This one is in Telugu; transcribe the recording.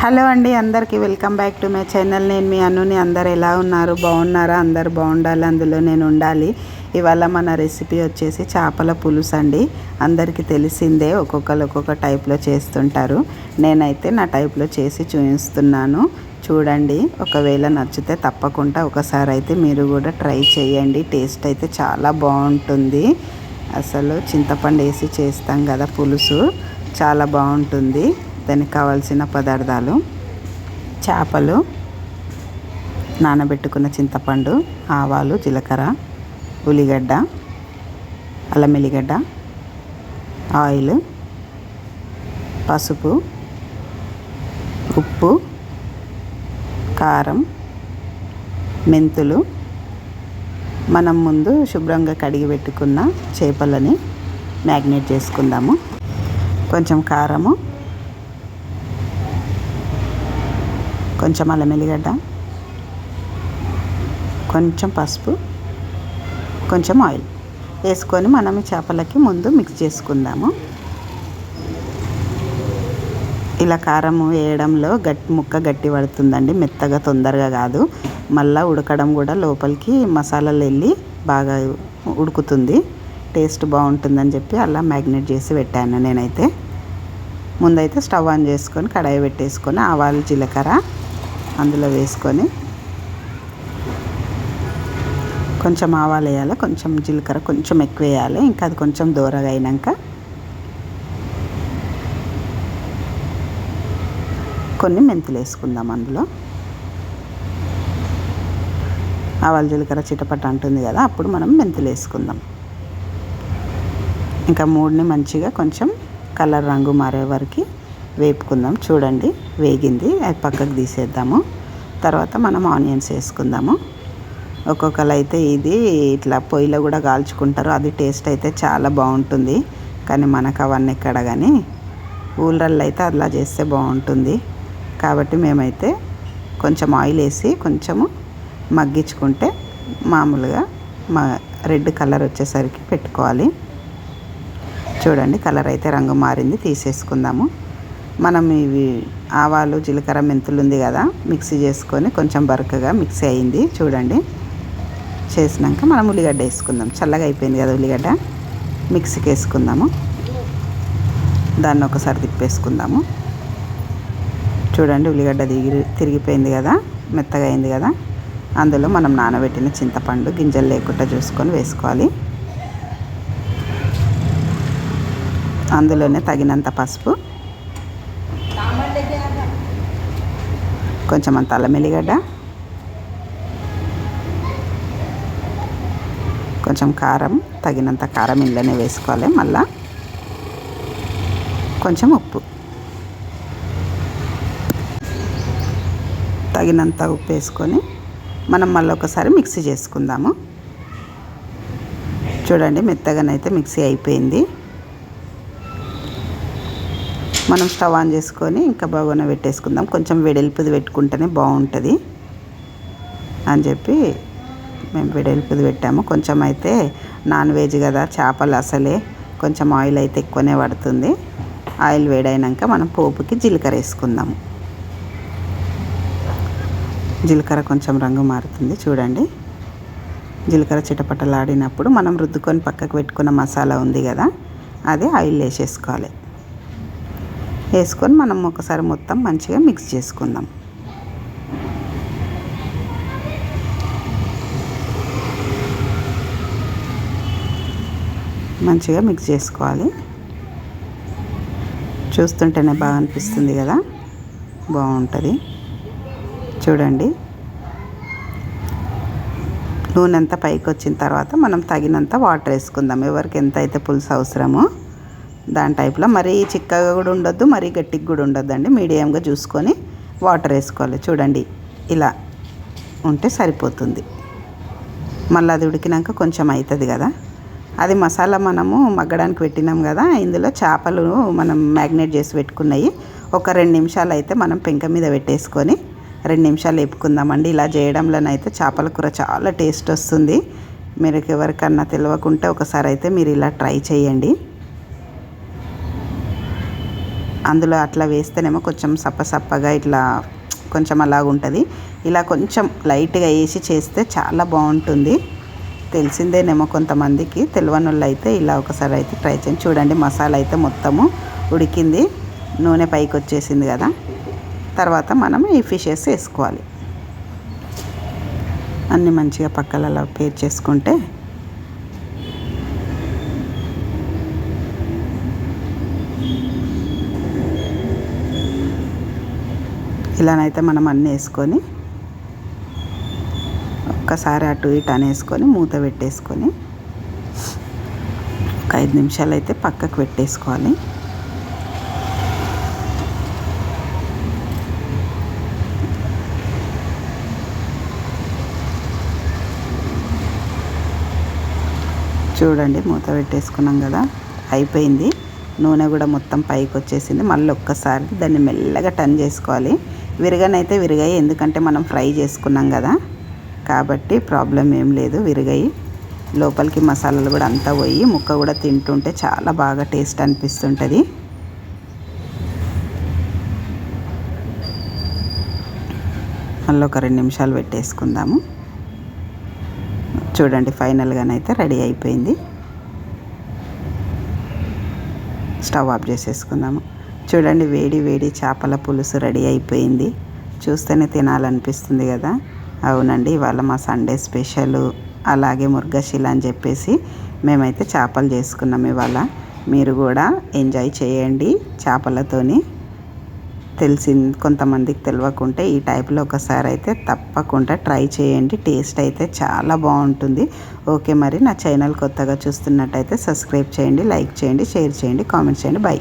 హలో అండి, అందరికీ welcome back to my channel. నేను మీ అనుని. అందరు ఎలా ఉన్నారు? బాగున్నారా? అందరు బాగుండాలి, అందులో నేను ఉండాలి. ఇవాళ మన రెసిపీ వచ్చేసి చేపల పులుసు అండి. అందరికీ తెలిసిందే, ఒక్కొక్కరు ఒక్కొక్క టైప్లో చేస్తుంటారు. నేనైతే నా టైప్లో చేసి చూపిస్తున్నాను. చూడండి, ఒకవేళ నచ్చితే తప్పకుండా ఒకసారి అయితే మీరు కూడా ట్రై చేయండి. టేస్ట్ అయితే చాలా బాగుంటుంది. అసలు చింతపండు వేసి చేస్తాం కదా పులుసు, చాలా బాగుంటుంది. దానికి కావాల్సిన పదార్థాలు: చేపలు, నానబెట్టుకున్న చింతపండు, ఆవాలు, జీలకర్ర, ఉల్లిగడ్డ, అల్లం ఎల్లిగడ్డ, ఆయిల్, పసుపు, ఉప్పు, కారం, మెంతులు, మనం ముందు శుభ్రంగా కడిగి పెట్టుకున్న చేపలని మ్యాగ్నేట్ చేసుకుందాము. కొంచెం కారము, కొంచెం అల్లం ఎల్లిగడ్డ, కొంచెం పసుపు, కొంచెం ఆయిల్ వేసుకొని మనం ఈ చేపలకి ముందు మిక్స్ చేసుకుందాము. ఇలా కారం వేయడంలో ముక్క గట్టి పడుతుందండి, మెత్తగా తొందరగా కాదు. మళ్ళీ ఉడకడం కూడా లోపలికి మసాలాలు వెళ్ళి బాగా ఉడుకుతుంది. టేస్ట్ బాగుంటుందని చెప్పి అలా మ్యాగ్నేట్ చేసి పెట్టాను నేనైతే. ముందైతే స్టవ్ ఆన్ చేసుకొని కడాయి పెట్టేసుకొని ఆవాలు, జీలకర్ర అందులో వేసుకొని, కొంచెం ఆవాలు వేయాలి, కొంచెం జీలకర్ర కొంచెం ఎక్కువ వేయాలి. ఇంకా అది కొంచెం దూరగా అయినాక కొన్ని మెంతులు వేసుకుందాం. అందులో ఆవాలు జీలకర్ర చిటపట అంటుంది కదా, అప్పుడు మనం మెంతులు వేసుకుందాం. ఇంకా మూడుని మంచిగా కొంచెం కలర్ రంగు మారే వరకు వేపుకుందాం. చూడండి, వేగింది, అది పక్కకు తీసేద్దాము. తర్వాత మనం ఆనియన్స్ వేసుకుందాము. ఒక్కొక్కరు అయితే ఇది ఇట్లా పొయ్యిలో కూడా కాల్చుకుంటారు, అది టేస్ట్ అయితే చాలా బాగుంటుంది. కానీ మనకు అవన్నీ ఎక్కడ, కానీ ఊళ్ళల్లో అయితే అలా చేస్తే బాగుంటుంది. కాబట్టి మేమైతే కొంచెం ఆయిల్ వేసి కొంచెము మగ్గించుకుంటే మామూలుగా రెడ్ కలర్ వచ్చేసరికి పెట్టుకోవాలి. చూడండి, కలర్ అయితే రంగు మారింది, తీసేసుకుందాము. మనం ఇవి ఆవాలు, జీలకర్ర, మెంతులు ఉంది కదా, మిక్సీ చేసుకొని కొంచెం బరకగా మిక్సీ అయింది. చూడండి, చేసినాక మనం ఉల్లిగడ్డ వేసుకుందాం. చల్లగా అయిపోయింది కదా ఉల్లిగడ్డ, మిక్సీకి వేసుకుందాము. దాన్ని ఒకసారి తిప్పేసుకుందాము. చూడండి, ఉల్లిగడ్డ తిరిగిపోయింది కదా, మెత్తగా అయింది కదా. అందులో మనం నానబెట్టిన చింతపండు గింజలు లేకుండా చూసుకొని వేసుకోవాలి. అందులోనే తగినంత పసుపు, కొంచెం అంత అల్లం ఎల్లిగడ్డ, కొంచెం కారం, తగినంత కారం ఇంట్లోనే వేసుకోవాలి. మళ్ళా కొంచెం ఉప్పు, తగినంత ఉప్పు వేసుకొని మనం మళ్ళీ ఒకసారి మిక్సీ చేసుకుందాము. చూడండి, మెత్తగానైతే మిక్సీ అయిపోయింది. మనం స్టవ్ ఆన్ చేసుకొని ఇంకా బగోన పెట్టేసుకుందాం. కొంచెం వెడల్పుది పెట్టుకుంటేనే బాగుంటుంది అని చెప్పి మేము వెడల్పుది పెట్టాము. కొంచెం అయితే నాన్ వెజ్ కదా, చేపలు అసలే కొంచెం ఆయిల్ అయితే ఎక్కువనే పడుతుంది. ఆయిల్ వేడైనాక మనం పోపుకి జీలకర్ర వేసుకుందాము. జీలకర్ర కొంచెం రంగు మారుతుంది. చూడండి, జీలకర్ర చిటపటలాడినప్పుడు మనం రుద్దుకొని పక్కకు పెట్టుకున్న మసాలా ఉంది కదా, అదే ఆయిల్ వేసేసుకోవాలి. వేసుకొని మనం ఒకసారి మొత్తం మంచిగా మిక్స్ చేసుకుందాం. మంచిగా మిక్స్ చేసుకోవాలి. చూస్తుంటేనే బాగా అనిపిస్తుంది కదా, బాగుంటుంది. చూడండి, నూనె అంతా పైకి వచ్చిన తర్వాత మనం తగినంత వాటర్ వేసుకుందాం. ఎవరికి ఎంత అయితే పులుసు అవసరమో దాని టైప్లో. మరీ చిక్కగా కూడా ఉండొద్దు, మరీ గట్టిగా కూడా ఉండొద్దండి, మీడియంగా చూసుకొని వాటర్ వేసుకోవాలి. చూడండి, ఇలా ఉంటే సరిపోతుంది. మళ్ళీ అది ఉడికినాక కొంచెం అవుతుంది కదా, అది మసాలా మనము మగ్గడానికి పెట్టినాం కదా, ఇందులో చేపలు మనం మ్యాగ్నేట్ చేసి పెట్టుకున్నాయి. ఒక 2 నిమిషాలు అయితే మనం పెంక మీద పెట్టేసుకొని 2 నిమిషాలు వేపుకుందామండి. ఇలా చేయడంలోనైతే చేపల కూర చాలా టేస్ట్ వస్తుంది. మీరు ఎవరికన్నా తెలియకుంటే ఒకసారి అయితే మీరు ఇలా ట్రై చేయండి. అందులో అట్లా వేస్తేనేమో కొంచెం సప్పసప్పగా ఇట్లా కొంచెం అలాగ ఉంటుంది. ఇలా కొంచెం లైట్గా వేసి చేస్తే చాలా బాగుంటుంది. తెలిసిందేనేమో కొంతమందికి, తెలియని వాళ్ళు అయితే ఇలా ఒకసారి అయితే ట్రై చేయండి. చూడండి మసాలా అయితే మొత్తము ఉడికింది, నూనె పైకి వచ్చేసింది కదా. తర్వాత మనం ఈ ఫిషెస్ వేసుకోవాలి. అన్నీ మంచిగా పక్కలలో పేర్ చేసుకుంటే ఇలానైతే మనం అన్నీ వేసుకొని ఒక్కసారి అటు ఇటు అనేసుకొని మూత పెట్టేసుకొని ఒక 5 నిమిషాలు అయితే పక్కకు పెట్టేసుకోవాలి. చూడండి మూత పెట్టేసుకున్నాం కదా, అయిపోయింది. నూనె కూడా మొత్తం పైకి వచ్చేసింది. మళ్ళీ ఒక్కసారి దాన్ని మెల్లగా టర్న్ చేసుకోవాలి. విరగనైతే విరిగాయి, ఎందుకంటే మనం ఫ్రై చేసుకున్నాం కదా కాబట్టి ప్రాబ్లం ఏం లేదు. విరిగాయి, లోపలికి మసాలాలు కూడా అంతా పోయి ముక్క కూడా తింటుంటే చాలా బాగా టేస్ట్ అనిపిస్తుంటుంది. మళ్ళీ ఒక 2 నిమిషాలు పెట్టేసుకుందాము. చూడండి ఫైనల్గానైతే రెడీ అయిపోయింది. స్టవ్ ఆఫ్ చేసేసుకుందాము. చూడండి వేడి వేడి చేపల పులుసు రెడీ అయిపోయింది. చూస్తేనే తినాలనిపిస్తుంది కదా. అవునండి, ఇవాళ మా సండే స్పెషల్. అలాగే ముర్గశిల అని చెప్పేసి మేమైతే చేపలు చేసుకున్నాం ఇవాళ. మీరు కూడా ఎంజాయ్ చేయండి చేపలతోని. కొంతమందికి తెలియకుంటే ఈ టైప్లో ఒకసారి అయితే తప్పకుండా ట్రై చేయండి. టేస్ట్ అయితే చాలా బాగుంటుంది. ఓకే, మరి నా ఛానల్ కొత్తగా చూస్తున్నట్టయితే సబ్స్క్రైబ్ చేయండి, లైక్ చేయండి, షేర్ చేయండి, కామెంట్ చేయండి. బై.